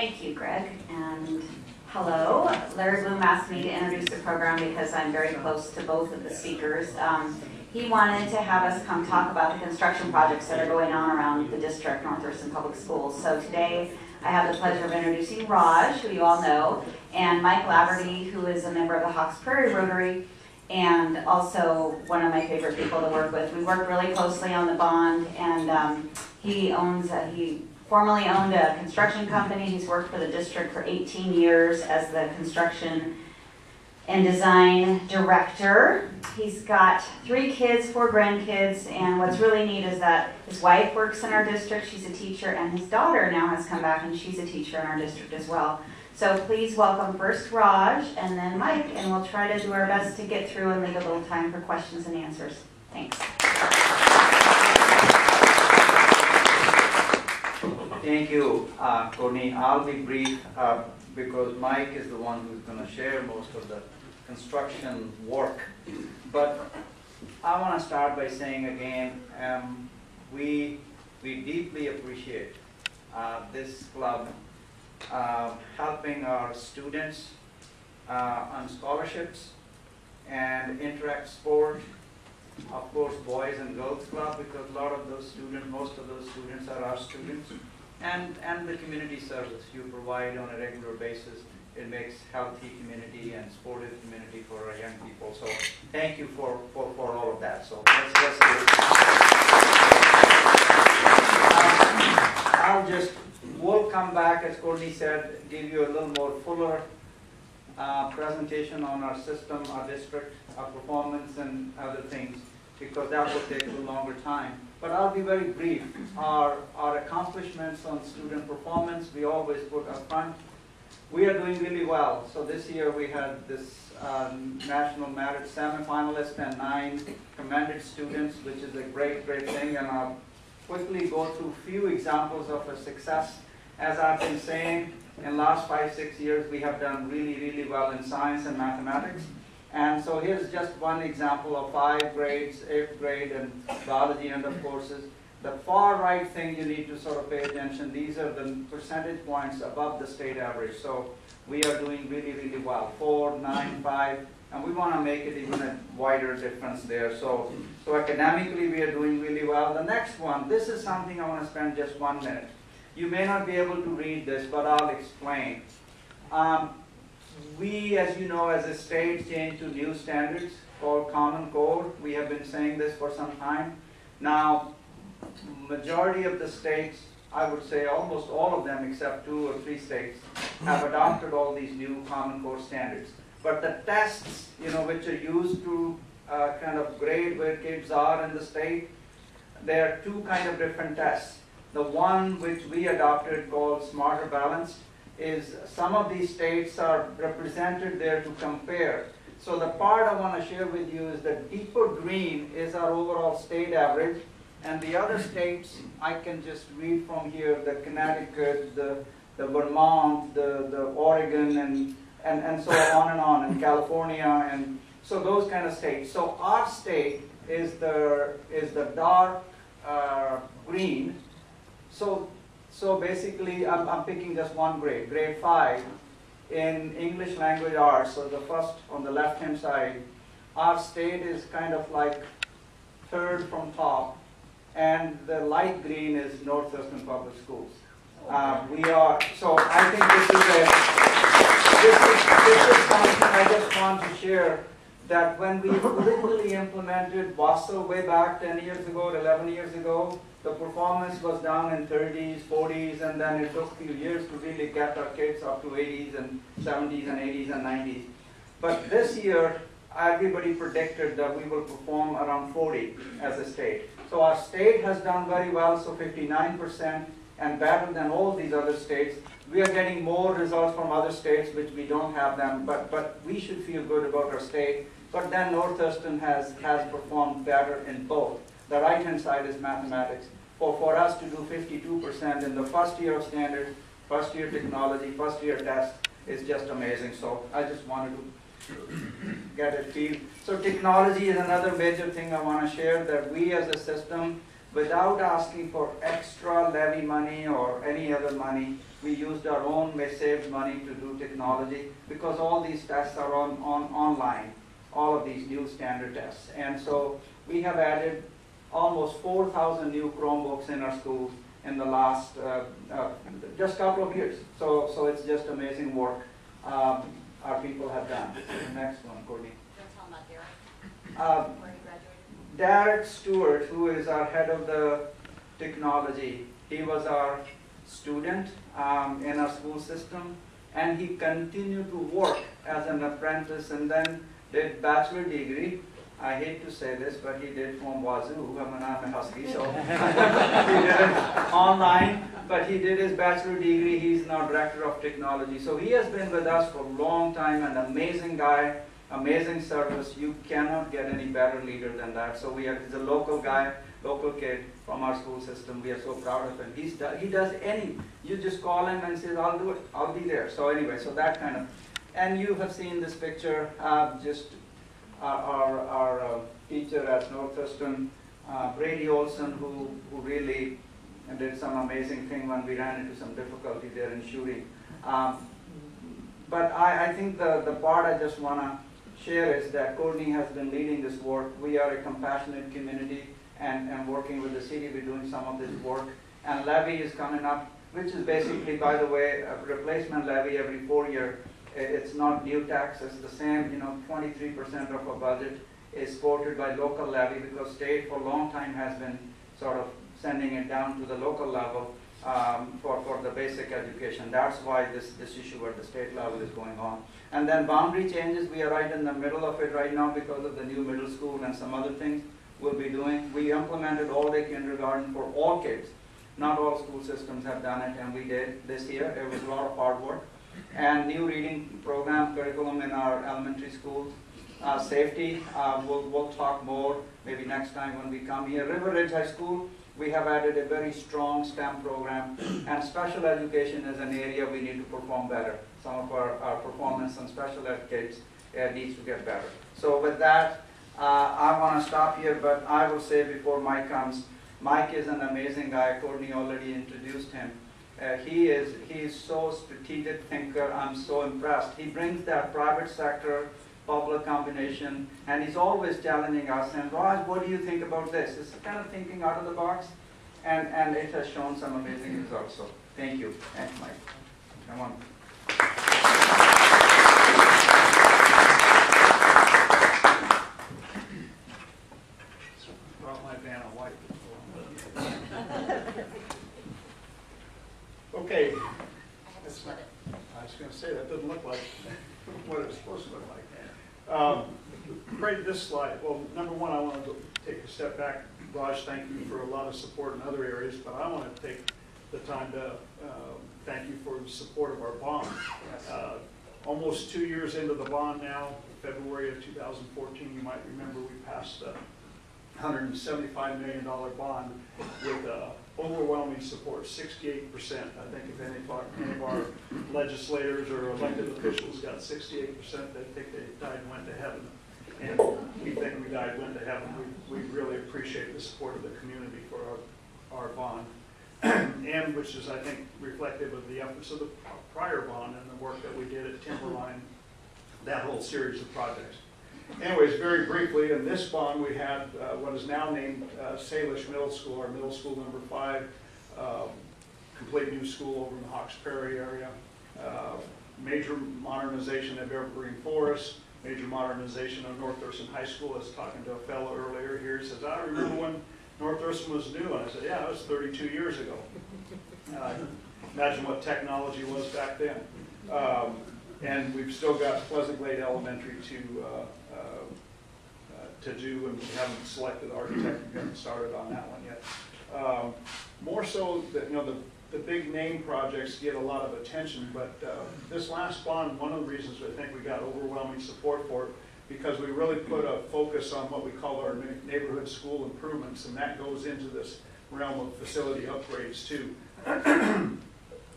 Thank you, Greg, and hello. Larry Bloom asked me to introduce the program because I'm very close to both of the speakers. He wanted to have us come talk about the construction projects that are going on around the district, North Thurston Public Schools. So today I have the pleasure of introducing Raj, who you all know, and Mike Laverty, who is a member of the Hawks Prairie Rotary, and also one of my favorite people to work with. We worked really closely on the bond, and he formerly owned a construction company. He's worked for the district for 18 years as the construction and design director. He's got 3 kids, 4 grandkids, and what's really neat is that his wife works in our district. She's a teacher, and his daughter now has come back, and she's a teacher in our district as well. So please welcome first Raj and then Mike, and we'll try to do our best to get through and leave a little time for questions and answers. Thanks. Thank you, Courtney. I'll be brief because Mike is the one who's going to share most of the construction work. But I want to start by saying again, we deeply appreciate this club helping our students on scholarships and interact sport. Of course, Boys and Girls Club, because a lot of those students, most of those students are our students. And the community service you provide on a regular basis. It makes healthy community and sportive community for our young people. So thank you for all of that. So let's do it. We'll come back, as Courtney said, give you a little more fuller presentation on our system, our district, our performance, and other things, because that will take a little longer time. But I'll be very brief. Our accomplishments on student performance, we always put up front. We are doing really well. So this year we had this National Merit semi-finalist and 9 commended students, which is a great thing. And I'll quickly go through a few examples of a success. As I've been saying, in the last 5-6 years, we have done really well in science and mathematics. And so here's just one example of 5 grades, 8th grade, and biology end of courses. The far right thing you need to sort of pay attention. These are the percentage points above the state average. So we are doing really well. 4, 9, 5, and we want to make it even a wider difference there. So academically, we are doing really well. The next one, this is something I want to spend just 1 minute. You may not be able to read this, but I'll explain. We, as you know, as a state, changed to new standards called Common Core. We have been saying this for some time. Now, majority of the states, I would say almost all of them except 2 or 3 states, have adopted all these new Common Core standards. But the tests, which are used to kind of grade where kids are in the state, there are 2 kind of different tests. The one which we adopted called Smarter Balanced is some of these states are represented there to compare. So the part I want to share with you is that deeper green is our overall state average, and the other states I can just read from here, the Connecticut, the Vermont, the Oregon, and so on, and California, and so those kind of states. So our state is the dark green. So basically, I'm picking just one grade, grade 5, in English language arts. So the first on the left-hand side, our state is kind of like 3rd from top, and the light green is North Thurston Public Schools. We are. So I think this is something I just want to share. That when we originally implemented WASL way back 10 years ago, 11 years ago, the performance was down in 30s, 40s, and then it took a few years to really get our kids up to 80s and 70s and 80s and 90s. But this year, everybody predicted that we will perform around 40 as a state. So our state has done very well, so 59%, and better than all these other states. We are getting more results from other states, which we don't have them, but we should feel good about our state. But then North Thurston has performed better in both. The right-hand side is mathematics. For us to do 52% in the first year of standards, first year technology, first year test is just amazing. So I just wanted to get a feel. So technology is another major thing I want to share, that we as a system, without asking for extra levy money or any other money, We used our own, we saved money to do technology because all these tests are online, all of these new standard tests. And so we have added almost 4,000 new Chromebooks in our schools in the last just couple of years. So it's just amazing work our people have done. The next one, Courtney. Don't tell them about Derek. Where he graduated. Derek Stewart, who is our head of the technology, he was our student in our school system, and he continued to work as an apprentice and then did bachelor degree. I hate to say this, but he did from Wazoo. I'm a Husky, so he did it online, but he did his bachelor degree. He's now director of technology. So he has been with us for a long time, an amazing guy, amazing service. You cannot get any better leader than that. So he's a local guy, local kid from our school system. We are so proud of him. He does any, you just call him and says, I'll do it, I'll be there. So anyway, so that kind of, and you have seen this picture, just our teacher at Thurston, Brady Olson, who really did some amazing thing when we ran into some difficulty there in shooting. But I think the part I just want to share is that Courtney has been leading this work. We are a compassionate community, and working with the city, we're doing some of this work. And levy is coming up, which is basically, by the way, a replacement levy every 4 years. It's not new tax, it's the same, 23% of our budget is supported by local levy because state for a long time has been sort of sending it down to the local level for the basic education. That's why this issue at the state level is going on. And then boundary changes, we are right in the middle of it right now because of the new middle school and some other things we'll be doing. We implemented all-day kindergarten for all kids. Not all school systems have done it, and we did this year. It was a lot of hard work. And new reading program curriculum in our elementary schools. Safety, we'll talk more maybe next time when we come here. River Ridge High School, we have added a very strong STEM program, and special education is an area we need to perform better. Some of our performance on special ed kids needs to get better. So with that, I want to stop here, but I will say before Mike comes, Mike is an amazing guy. Courtney already introduced him. He is so strategic thinker. I'm so impressed. He brings that private sector, public combination, and he's always challenging us. And Raj, what do you think about this? It's kind of thinking out of the box, and it has shown some amazing results. So thank you. Thanks, Mike. Come on. Brought my van of white. Okay. That's not, I was going to say, that doesn't look like what it's supposed to look like. Right, this slide, well, number one, I want to take a step back. Raj, thank you for a lot of support in other areas, but I want to take the time to thank you for the support of our bond. Almost 2 years into the bond now, February of 2014, you might remember we passed a $175 million bond with overwhelming support, 68%. I think if any of our legislators or elected officials got 68%, they think they died and went to heaven. And we think we died and went to heaven. We really appreciate the support of the community for our bond, and which is, I think, reflective of the efforts of the prior bond and the work that we did at Timberline, that whole series of projects. Anyways, very briefly, in this bond we had what is now named Salish Middle School, our middle school number 5, complete new school over in the Hawks Prairie area, major modernization of Evergreen Forest, major modernization of North Thurston High School. I was talking to a fellow earlier here, he says, I remember when North Thurston was new, and I said, yeah, it was 32 years ago. Imagine what technology was back then. And we've still got Pleasant Glade Elementary to do, and we haven't selected architect. We haven't started on that one yet. More so, that the big name projects get a lot of attention, but this last bond, one of the reasons I think we got overwhelming support for it, because we really put a focus on what we call our neighborhood school improvements, and that goes into this realm of facility upgrades too.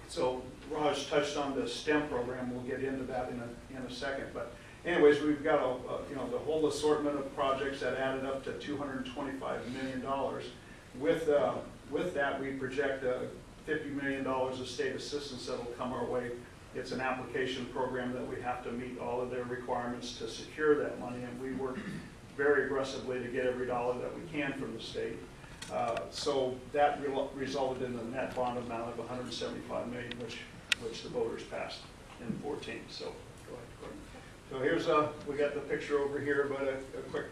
So Raj touched on the STEM program. We'll get into that in a second. But anyways, we've got the whole assortment of projects that added up to $225 million. With that, we project a $50 million of state assistance that will come our way. It's an application program that we have to meet all of their requirements to secure that money, and we work very aggressively to get every dollar that we can from the state. So that resulted in a net bond amount of $175 million, which the voters passed in 14. So go ahead. So here's we got the picture over here, but a quick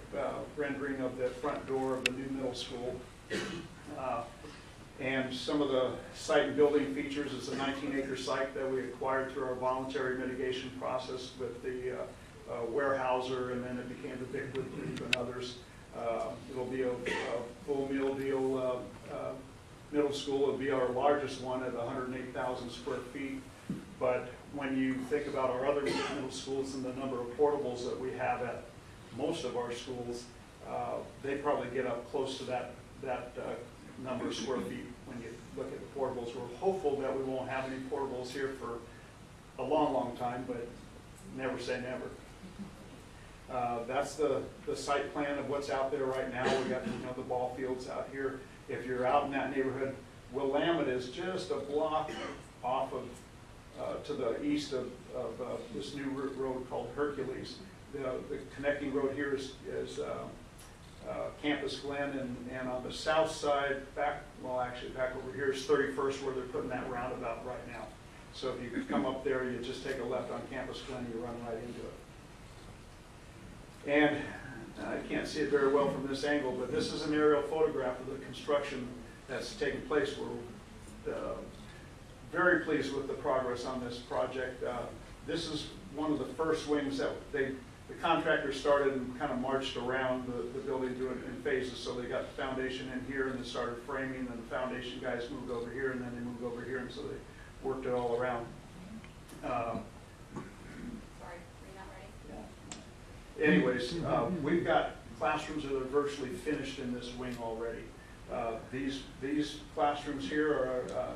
rendering of the front door of the new middle school. And some of the site and building features is a 19-acre site that we acquired through our voluntary mitigation process with the Warehouser, and then it became the Big Wood Group and others. It'll be a full meal deal middle school. It'll be our largest one at 108,000 square feet. But when you think about our other middle schools and the number of portables that we have at most of our schools, they probably get up close to that number of square feet when you look at the portables. We're hopeful that we won't have any portables here for a long, long time, but never say never. That's the site plan of what's out there right now. We got the ball fields out here. If you're out in that neighborhood, Willamette is just a block off of to the east of this new road called Hercules. The connecting road here is Campus Glen, and on the south side, back over here is 31st, where they're putting that roundabout right now. So if you come up there, you just take a left on Campus Glen, you run right into it. And I can't see it very well from this angle, but this is an aerial photograph of the construction that's taking place. We're very pleased with the progress on this project. This is one of the first wings that the contractor started and kind of marched around the building doing it in phases. So they got the foundation in here and they started framing, and the foundation guys moved over here, and then they moved over here, and so they worked it all around. Sorry, are you not ready? Anyways, we've got classrooms that are virtually finished in this wing already. These classrooms here are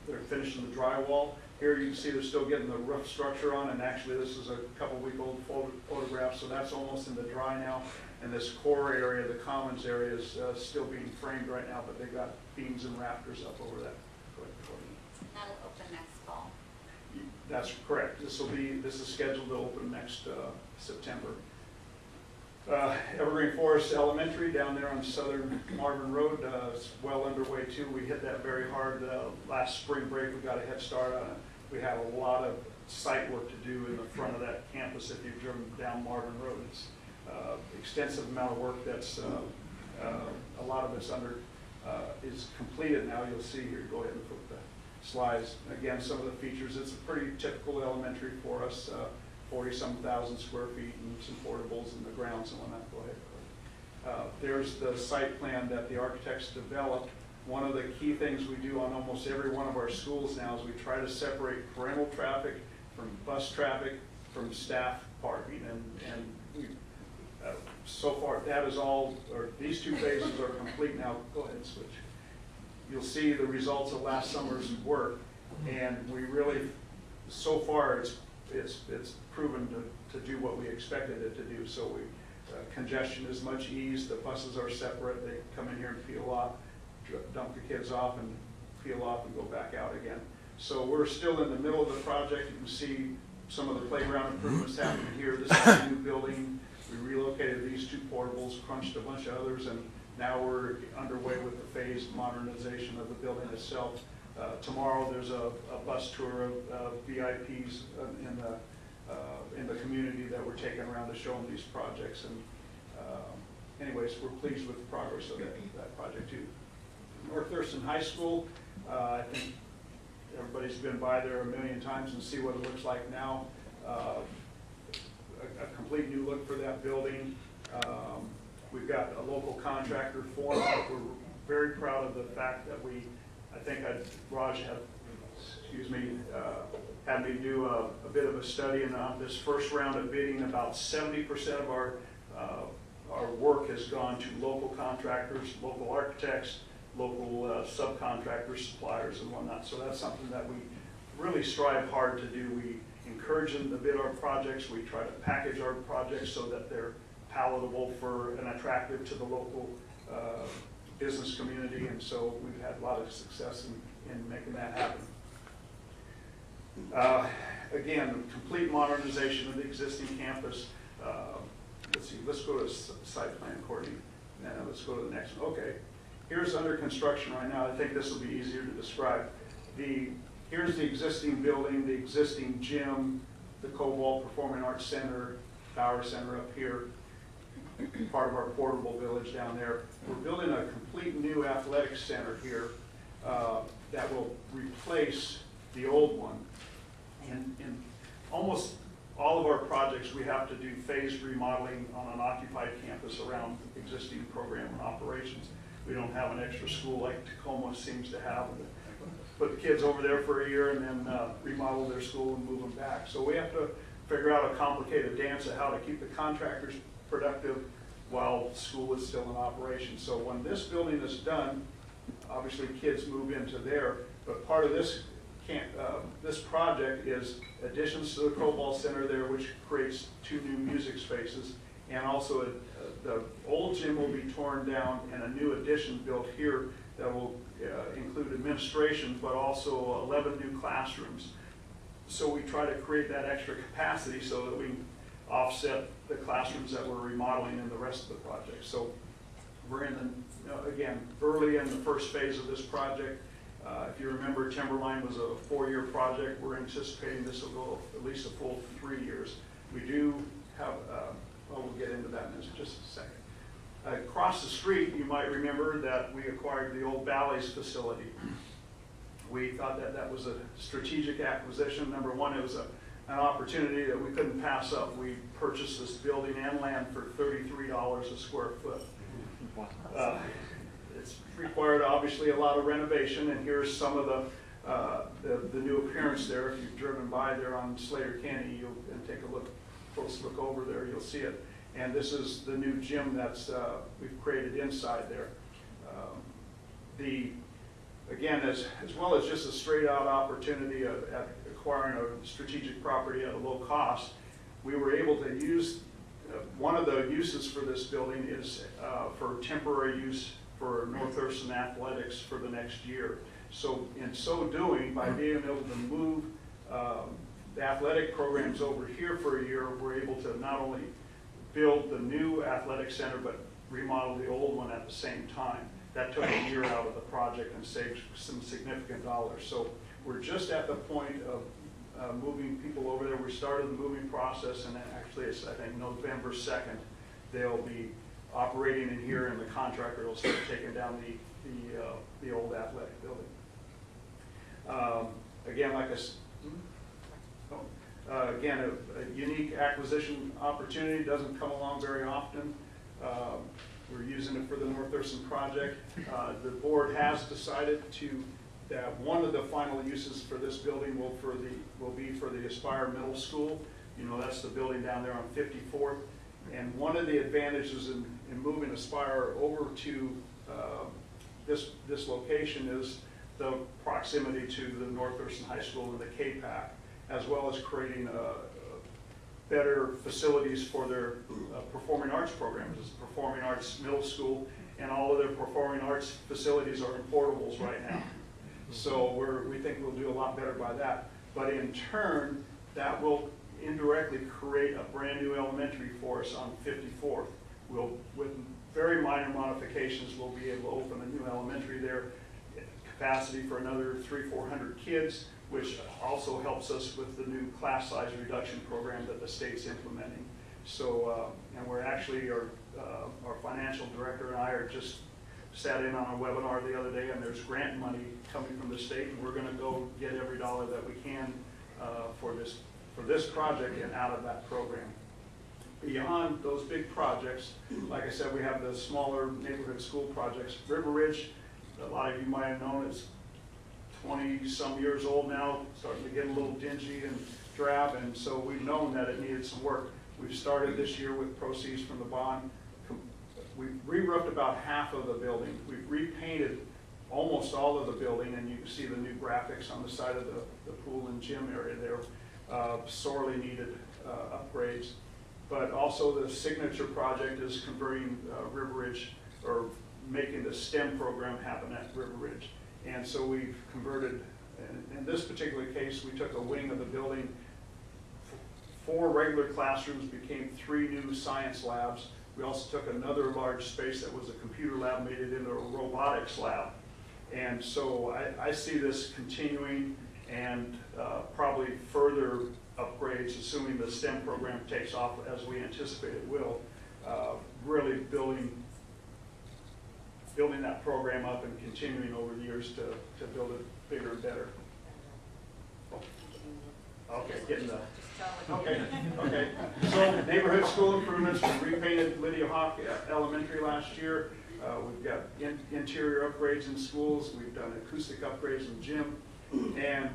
they're finishing the drywall. Here you can see they're still getting the roof structure on, and actually this is a couple-week-old photograph, so that's almost in the dry now. And this core area, the commons area, is still being framed right now, but they've got beams and rafters up over that. That'll open next fall. That's correct. This is scheduled to open next September. Evergreen Forest Elementary down there on Southern Marvin Road is well underway too. We hit that very hard last spring break. We got a head start on it. We have a lot of site work to do in the front of that campus. If you've driven down Marvin Road, it's extensive amount of work. That's a lot of it's is completed now. You'll see here. Go ahead and put the slides again. Some of the features. It's a pretty typical elementary for us. 40-some thousand square feet and some portables in the grounds and whatnot. Go ahead. There's the site plan that the architects developed. One of the key things we do on almost every one of our schools now is we try to separate parental traffic from bus traffic from staff parking. And we, so far that is all, or these two phases are complete now. Go ahead and switch. You'll see the results of last summer's work, and we really, so far it's proven to do what we expected it to do. So congestion is much eased. The buses are separate. They come in here and peel off, dump the kids off, and peel off and go back out again. So we're still in the middle of the project. You can see some of the playground improvements happening here. This is a new building. We relocated these two portables, crunched a bunch of others, and now we're underway with the phased modernization of the building itself. Tomorrow there's a bus tour of VIPs in the community that we're taking around to show them these projects. And anyways, we're pleased with the progress of that project too. North Thurston High School, I think everybody's been by there a million times and see what it looks like now. A complete new look for that building. We've got a local contractor formed. We're very proud of the fact that Raj had me do a bit of a study, and on this first round of bidding, about 70% of our work has gone to local contractors, local architects, local subcontractors, suppliers, and whatnot. So that's something that we really strive hard to do. We encourage them to bid our projects. We try to package our projects so that they're palatable for and attractive to the local business community, and so we've had a lot of success in making that happen. Again, complete modernization of the existing campus. Let's see, let's go to site plan, Courtney. Let's go to the next one. Okay, here's under construction right now. I think this will be easier to describe. Here's the existing building, the existing gym, the Cobalt Performing Arts Center, Power Center up here, part of our portable village down there. We're building a complete new athletic center here that will replace the old one. And in almost all of our projects, we have to do phased remodeling on an occupied campus around existing program and operations. We don't have an extra school like Tacoma seems to have. Put the kids over there for a year and then remodel their school and move them back. So we have to figure out a complicated dance of how to keep the contractors productive while school is still in operation. So when this building is done, obviously kids move into there, but part of this this project is additions to the Cobalt Center there, which creates 2 new music spaces, and also the old gym will be torn down and a new addition built here that will include administration, but also 11 new classrooms. So we try to create that extra capacity so that we can offset the classrooms that we're remodeling in the rest of the project. So we're in the, again, early in the first phase of this project. If you remember, Timberline was a 4-year project. We're anticipating this will go at least a full 3 years. We do have, well, we'll get into that in just a second. Across the street, you might remember that we acquired the old Ballet's facility. We thought that that was a strategic acquisition. Number one, it was an opportunity that we couldn't pass up. We purchased this building and land for $33 a square foot. It's required obviously a lot of renovation, and here's some of the new appearance there. If you've driven by there on Slater Canny, and take a close look over there, you'll see it. And this is the new gym that's we've created inside there. Again, as well as just a straight out opportunity at acquiring a strategic property at a low cost, we were able to use one of the uses for this building is for temporary use for North Thurston athletics for the next year. So in so doing, by being able to move the athletic programs over here for a year, we're able to not only build the new athletic center, but remodel the old one at the same time. That took a year out of the project and saved some significant dollars. So we're just at the point of moving people over there. We started the moving process, and actually it's, I think, November 2nd, they'll be operating in here, and the contractor will start taking down the old athletic building. Again, like again, a unique acquisition opportunity doesn't come along very often. We're using it for the North Thurston project. The board has decided that one of the final uses for this building will be for the Aspire Middle School. You know, that's the building down there on 54th. And one of the advantages in moving Aspire over to this location is the proximity to the North Thurston High School and the KPAC, as well as creating better facilities for their performing arts programs. It's a performing arts middle school, and all of their performing arts facilities are in portables right now. So we think we'll do a lot better by that. But in turn, that will indirectly create a brand new elementary for us on 54th. With very minor modifications, we'll be able to open a new elementary there, capacity for another 300-400 kids, which also helps us with the new class size reduction program that the state's implementing. So, and we're actually, our financial director and I are just sat in on a webinar the other day, and there's grant money coming from the state, and we're going to go get every dollar that we can for this project and out of that program. Beyond those big projects, like I said, we have the smaller neighborhood school projects. River Ridge, a lot of you might have known, it's 20-some years old now, starting to get a little dingy and drab, and so we've known that it needed some work. We've started this year with proceeds from the bond. We've re-roofed about half of the building. We've repainted almost all of the building, and you can see the new graphics on the side of the pool and gym area there. Sorely needed upgrades. But also the signature project is converting River Ridge, or making the STEM program happen at River Ridge. And so we've converted, in this particular case, we took a wing of the building, 4 regular classrooms became 3 new science labs. We also took another large space that was a computer lab, made it into a robotics lab. And so I see this continuing, and probably further upgrades, assuming the STEM program takes off as we anticipate it will, really building that program up and continuing over the years to build it bigger and better. Okay, getting the, okay. So neighborhood school improvements, we repainted Lydia Hawk Elementary last year. We've got interior upgrades in schools. We've done acoustic upgrades in gym. And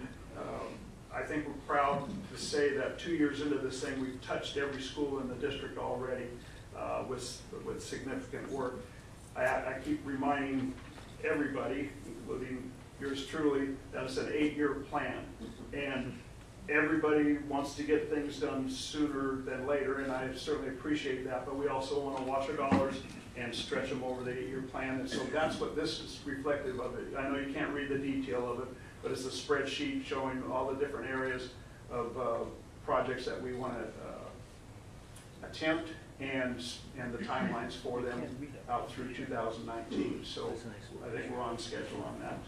I think we're proud to say that 2 years into this thing, we've touched every school in the district already with significant work. I keep reminding everybody, including yours truly, that it's an 8-year plan. And everybody wants to get things done sooner than later, and I certainly appreciate that, but we also want to watch our dollars and stretch them over the 8-year plan. And so that's what this is reflective of it. I know you can't read the detail of it, but it's a spreadsheet showing all the different areas of projects that we want to attempt and the timelines for them out through 2019. So I think we're on schedule on that.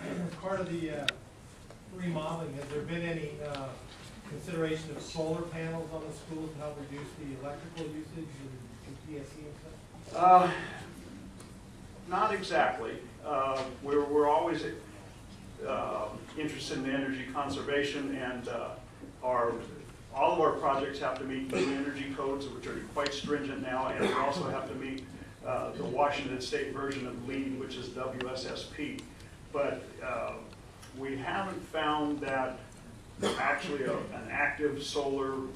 As part of the remodeling, has there been any consideration of solar panels on the schools to help reduce the electrical usage and PSE and stuff? Not exactly. We're always interested in energy conservation, and all of our projects have to meet new energy codes, which are quite stringent now, and we also have to meet the Washington State version of LEED, which is WSSP. But we haven't found that actually an active solar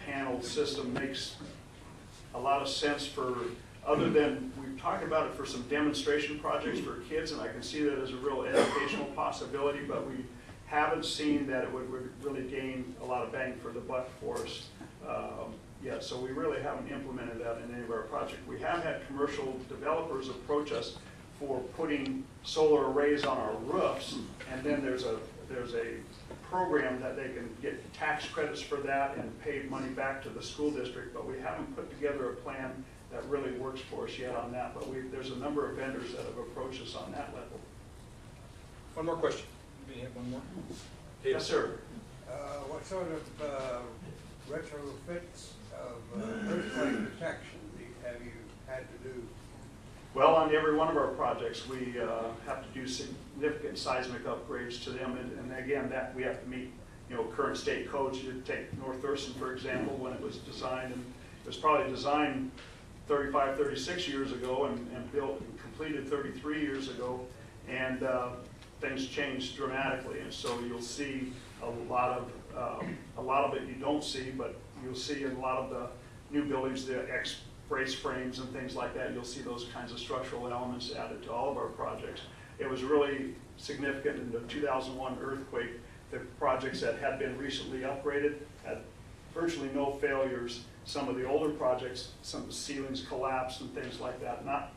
panel system makes a lot of sense for, other than we've talked about it for some demonstration projects for kids, and I can see that as a real educational possibility, but we haven't seen that it would really gain a lot of bang for the buck for us yet. So we really haven't implemented that in any of our projects. We have had commercial developers approach us for putting solar arrays on our roofs, and then there's a program that they can get tax credits for that and pay money back to the school district, but we haven't put together a plan that really works for us yet on that. But there's a number of vendors that have approached us on that level. One more question. We have one more. Yes, sir. What sort of retrofits of earthquake protection have you had to do? Well, on every one of our projects, we have to do significant seismic upgrades to them, and again, that we have to meet, current state codes. You take North Thurston, for example, when it was designed, and it was probably designed 35, 36 years ago, and built and completed 33 years ago, and things changed dramatically, and so you'll see a lot of it you don't see, but you'll see in a lot of the new buildings, the brace frames and things like that, you'll see those kinds of structural elements added to all of our projects. It was really significant in the 2001 earthquake. The projects that had been recently upgraded had virtually no failures. Some of the older projects, some of the ceilings collapsed and things like that. Not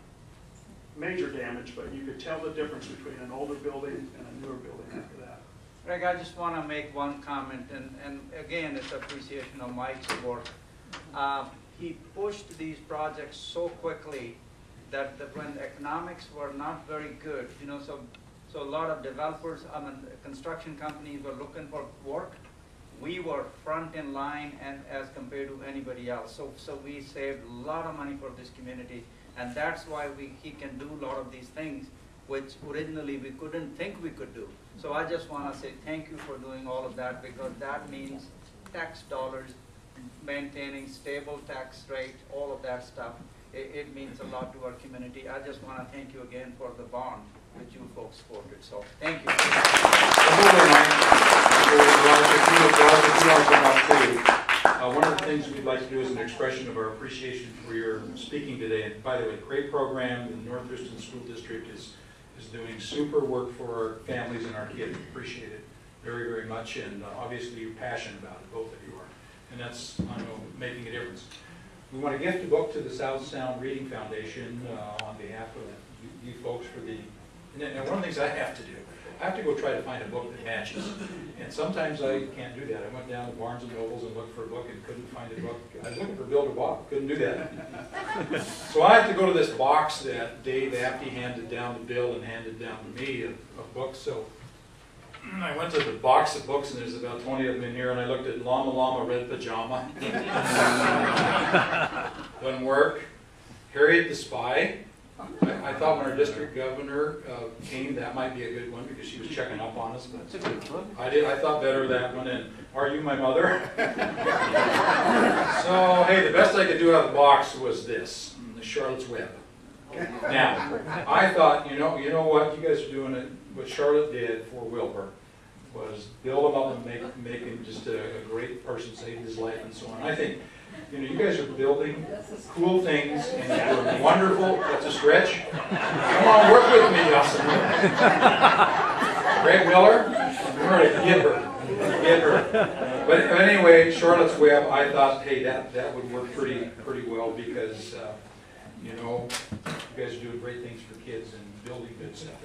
major damage, but you could tell the difference between an older building and a newer building after that. Greg, I just want to make one comment, and again, it's appreciation of Mike's work. He pushed these projects so quickly that when the economics were not very good, so a lot of developers, construction companies were looking for work. We were front in line, and as compared to anybody else. So we saved a lot of money for this community, and that's why he can do a lot of these things, which originally we couldn't think we could do. So I just want to say thank you for doing all of that, because that means tax dollars, maintaining stable tax rate, all of that stuff. It means a lot to our community. I just want to thank you again for the bond which you folks supported. So thank you. One of the things we'd like to do is an expression of our appreciation for your speaking today. And by the way, great program. The North Thurston School District is doing super work for our families and our kids. Appreciate it very, very much. And obviously you're passionate about it, both of you are. and that's, I know, making a difference. We want to gift a book to the South Sound Reading Foundation on behalf of you folks for the, and one of the things I have to do, I have to go try to find a book that matches. And sometimes I can't do that. I went down to Barnes and Nobles and looked for a book and couldn't find a book. I was looking for Bill DeWalt, couldn't do that. So I have to go to this box that Dave Apty handed down to Bill and handed down to me of books. So I went to the box of books, and there's about 20 of them in here, and I looked at Llama Llama Red Pajama. Doesn't work. Harriet the Spy. I thought when our district governor came, that might be a good one because she was checking up on us. But I thought better of that one. And Are You My Mother? So hey, the best I could do out of the box was this, the Charlotte's Web. Now, I thought, you know what, you guys are doing it. What Charlotte did for Wilbur was build him up and make him just a great person, save his life and so on. I think, you guys are building cool things and you're doing wonderful. That's a stretch. Come on, work with me, Dustin. Greg Miller, remember to get her. Get her. But anyway, Charlotte's Web, I thought, hey, that would work pretty well because you guys are doing great things for kids and building good stuff.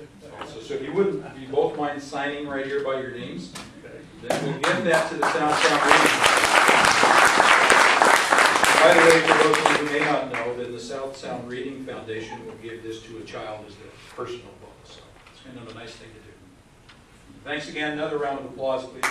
So if you both mind signing right here by your names, then we'll give that to the South Sound Reading. By the way, for those of you who may not know, then the South Sound Reading Foundation will give this to a child as their personal book. So it's kind of a nice thing to do. Thanks again. Another round of applause, please.